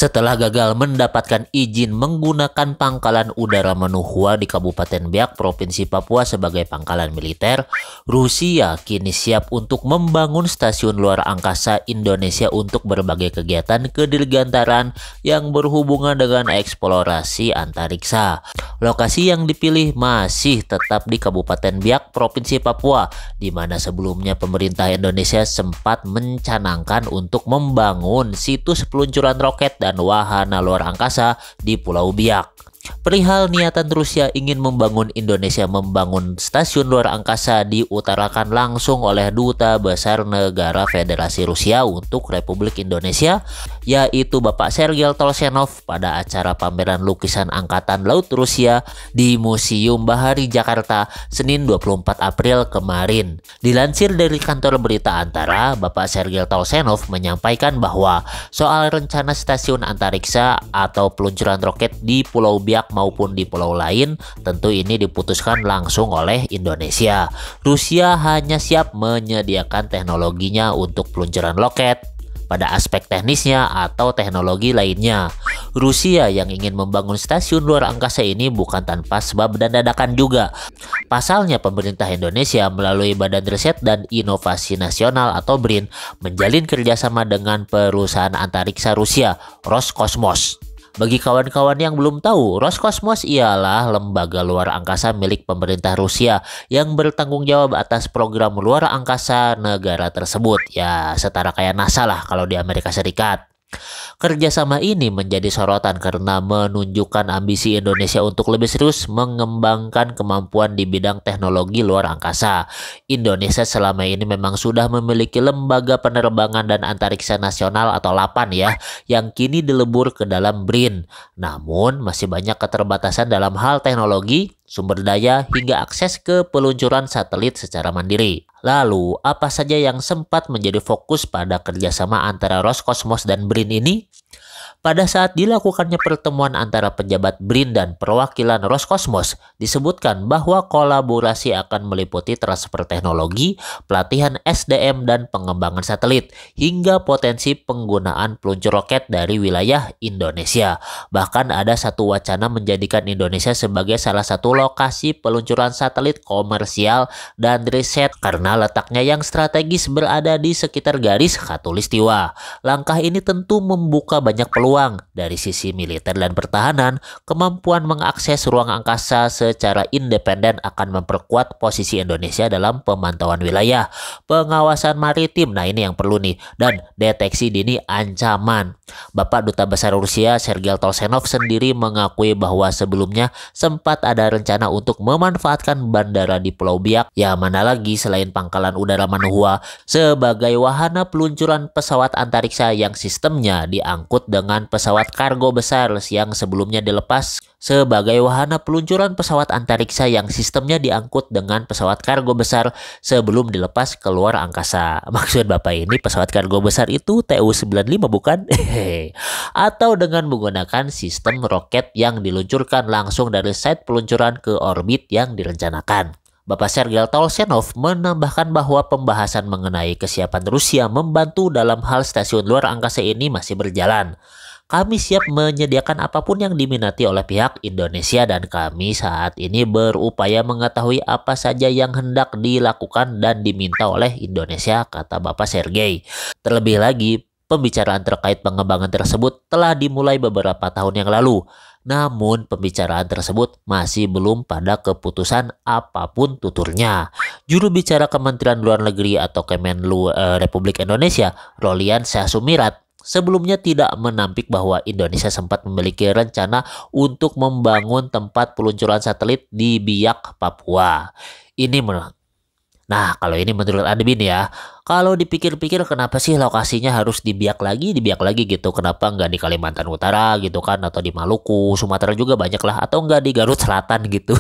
Setelah gagal mendapatkan izin menggunakan pangkalan udara Manuhua di Kabupaten Biak, Provinsi Papua sebagai pangkalan militer, Rusia kini siap untuk membangun stasiun luar angkasa Indonesia untuk berbagai kegiatan kedirgantaran yang berhubungan dengan eksplorasi antariksa. Lokasi yang dipilih masih tetap di Kabupaten Biak, Provinsi Papua, di mana sebelumnya pemerintah Indonesia sempat mencanangkan untuk membangun situs peluncuran roket dan wahana luar angkasa di Pulau Biak. Perihal niatan Rusia ingin membangun Indonesia membangun stasiun luar angkasa diutarakan langsung oleh Duta Besar Negara Federasi Rusia untuk Republik Indonesia, yaitu Bapak Sergei Tolshenov pada acara pameran lukisan Angkatan Laut Rusia di Museum Bahari Jakarta, Senin 24 April kemarin. Dilansir dari kantor berita Antara, Bapak Sergei Tolshenov menyampaikan bahwa soal rencana stasiun antariksa atau peluncuran roket di Pulau Biak maupun di pulau lain, tentu ini diputuskan langsung oleh Indonesia. Rusia hanya siap menyediakan teknologinya untuk peluncuran roket. Pada aspek teknisnya atau teknologi lainnya, Rusia yang ingin membangun stasiun luar angkasa ini bukan tanpa sebab dan dadakan juga. Pasalnya pemerintah Indonesia melalui Badan Riset dan Inovasi Nasional atau BRIN menjalin kerjasama dengan perusahaan antariksa Rusia, Roskosmos. Bagi kawan-kawan yang belum tahu, Roskosmos ialah lembaga luar angkasa milik pemerintah Rusia yang bertanggung jawab atas program luar angkasa negara tersebut. Ya, setara kayak NASA lah kalau di Amerika Serikat. Kerjasama ini menjadi sorotan karena menunjukkan ambisi Indonesia untuk lebih serius mengembangkan kemampuan di bidang teknologi luar angkasa. Indonesia selama ini memang sudah memiliki lembaga penerbangan dan antariksa nasional atau LAPAN ya, yang kini dilebur ke dalam BRIN. Namun masih banyak keterbatasan dalam hal teknologi, sumber daya, hingga akses ke peluncuran satelit secara mandiri. Lalu, apa saja yang sempat menjadi fokus pada kerjasama antara Roskosmos dan BRIN ini? Pada saat dilakukannya pertemuan antara pejabat BRIN dan perwakilan Roskosmos, disebutkan bahwa kolaborasi akan meliputi transfer teknologi, pelatihan SDM, dan pengembangan satelit, hingga potensi penggunaan peluncur roket dari wilayah Indonesia. Bahkan ada satu wacana menjadikan Indonesia sebagai salah satu lokasi peluncuran satelit komersial dan riset karena letaknya yang strategis berada di sekitar garis khatulistiwa. Langkah ini tentu membuka banyak peluang dari sisi militer dan pertahanan. Kemampuan mengakses ruang angkasa secara independen akan memperkuat posisi Indonesia dalam pemantauan wilayah, pengawasan maritim, nah ini yang perlu nih, dan deteksi dini ancaman. Bapak Duta Besar Rusia Sergei Tolshenov sendiri mengakui bahwa sebelumnya sempat ada rencana untuk memanfaatkan bandara di Pulau Biak, ya mana lagi selain pangkalan udara Manuhua, sebagai wahana peluncuran pesawat antariksa yang sistemnya diangkut dengan pesawat kargo besar yang sebelumnya dilepas sebagai wahana peluncuran pesawat antariksa yang sistemnya diangkut dengan pesawat kargo besar sebelum dilepas ke luar angkasa. Maksud Bapak ini pesawat kargo besar itu TU-95 bukan? Atau dengan menggunakan sistem roket yang diluncurkan langsung dari site peluncuran ke orbit yang direncanakan. Bapak Sergei Tolshenov menambahkan bahwa pembahasan mengenai kesiapan Rusia membantu dalam hal stasiun luar angkasa ini masih berjalan. Kami siap menyediakan apapun yang diminati oleh pihak Indonesia dan kami saat ini berupaya mengetahui apa saja yang hendak dilakukan dan diminta oleh Indonesia, kata Bapak Sergei. Terlebih lagi, pembicaraan terkait pengembangan tersebut telah dimulai beberapa tahun yang lalu. Namun pembicaraan tersebut masih belum pada keputusan apapun tuturnya. Juru bicara Kementerian Luar Negeri atau Kemenlu Republik Indonesia, Rolian Syahsumirat, sebelumnya tidak menampik bahwa Indonesia sempat memiliki rencana untuk membangun tempat peluncuran satelit di Biak, Papua. Nah, kalau ini menurut admin ya, kalau dipikir-pikir kenapa sih lokasinya harus di Biak lagi gitu, kenapa nggak di Kalimantan Utara gitu kan, atau di Maluku, Sumatera juga banyak lah, atau nggak di Garut Selatan gitu.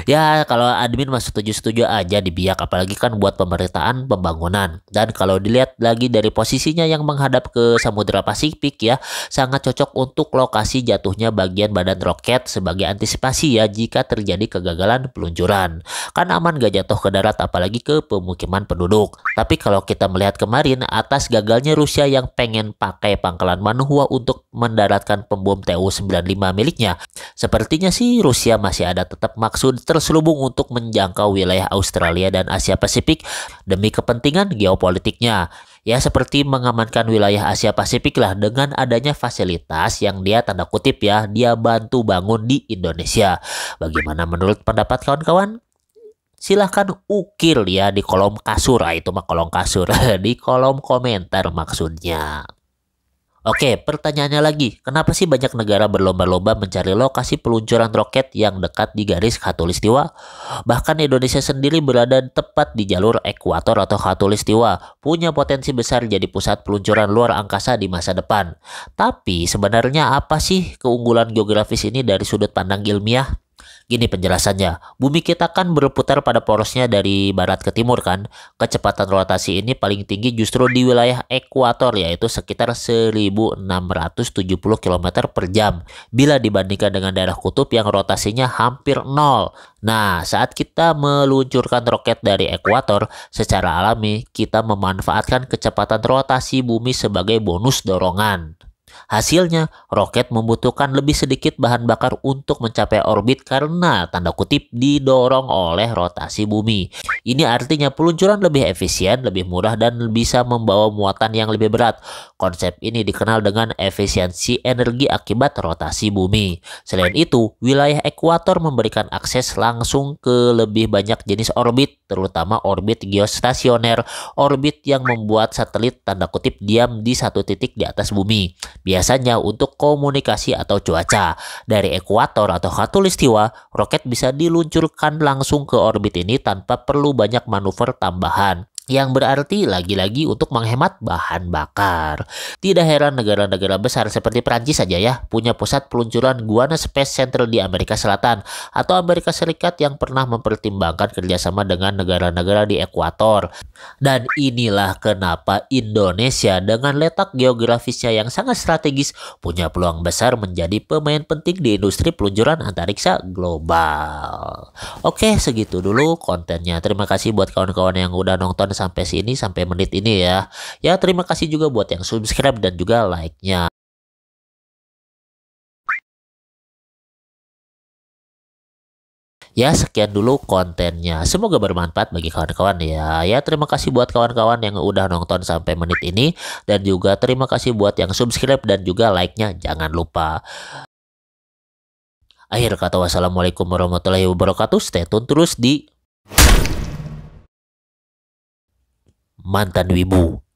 Ya kalau admin mah setuju-setuju aja di Biak, apalagi kan buat pemerataan pembangunan. Dan kalau dilihat lagi dari posisinya yang menghadap ke Samudra Pasifik ya, sangat cocok untuk lokasi jatuhnya bagian badan roket sebagai antisipasi ya jika terjadi kegagalan peluncuran. Kan aman gak jatuh ke darat apalagi ke pemukiman penduduk. Tapi kalau kita melihat kemarin atas gagalnya Rusia yang pengen pakai pangkalan Manuhwa untuk mendaratkan pembom Tu-95 miliknya, sepertinya sih Rusia masih ada tetap maksud terselubung untuk menjangkau wilayah Australia dan Asia Pasifik demi kepentingan geopolitiknya. Ya seperti mengamankan wilayah Asia Pasifik lah dengan adanya fasilitas yang dia tanda kutip ya, dia bantu bangun di Indonesia. Bagaimana menurut pendapat kawan-kawan? Silahkan ukir ya di kolom kasur, itu mah kolom kasur, di kolom komentar maksudnya. Oke, pertanyaannya lagi, kenapa sih banyak negara berlomba-lomba mencari lokasi peluncuran roket yang dekat di garis khatulistiwa? Bahkan Indonesia sendiri berada tepat di jalur ekuator atau khatulistiwa, punya potensi besar jadi pusat peluncuran luar angkasa di masa depan. Tapi sebenarnya apa sih keunggulan geografis ini dari sudut pandang ilmiah? Gini penjelasannya, bumi kita kan berputar pada porosnya dari barat ke timur kan. Kecepatan rotasi ini paling tinggi justru di wilayah ekuator, yaitu sekitar 1670 km per jam. Bila dibandingkan dengan daerah kutub yang rotasinya hampir nol. Nah, saat kita meluncurkan roket dari ekuator, secara alami kita memanfaatkan kecepatan rotasi bumi sebagai bonus dorongan. Hasilnya, roket membutuhkan lebih sedikit bahan bakar untuk mencapai orbit karena tanda kutip didorong oleh rotasi bumi. Ini artinya peluncuran lebih efisien, lebih murah, dan bisa membawa muatan yang lebih berat. Konsep ini dikenal dengan efisiensi energi akibat rotasi bumi. Selain itu, wilayah ekuator memberikan akses langsung ke lebih banyak jenis orbit, terutama orbit geostasioner, orbit yang membuat satelit tanda kutip diam di satu titik di atas bumi. Biasanya untuk komunikasi atau cuaca. Dari ekuator atau khatulistiwa, roket bisa diluncurkan langsung ke orbit ini tanpa perlu banyak manuver tambahan. Yang berarti lagi-lagi untuk menghemat bahan bakar. Tidak heran negara-negara besar seperti Prancis saja ya punya pusat peluncuran Guana Space Center di Amerika Selatan atau Amerika Serikat yang pernah mempertimbangkan kerjasama dengan negara-negara di ekuator. Dan inilah kenapa Indonesia dengan letak geografisnya yang sangat strategis punya peluang besar menjadi pemain penting di industri peluncuran antariksa global. Oke, segitu dulu kontennya. Terima kasih buat kawan-kawan yang udah nonton sampai sini, sampai menit ini ya. Ya, terima kasih juga buat yang subscribe dan juga like-nya. Ya, sekian dulu kontennya. Semoga bermanfaat bagi kawan-kawan ya. Ya, terima kasih buat kawan-kawan yang udah nonton sampai menit ini. Dan juga terima kasih buat yang subscribe dan juga like-nya. Jangan lupa. Akhir kata, wassalamualaikum warahmatullahi wabarakatuh. Stay tune terus di Mantan Wibu.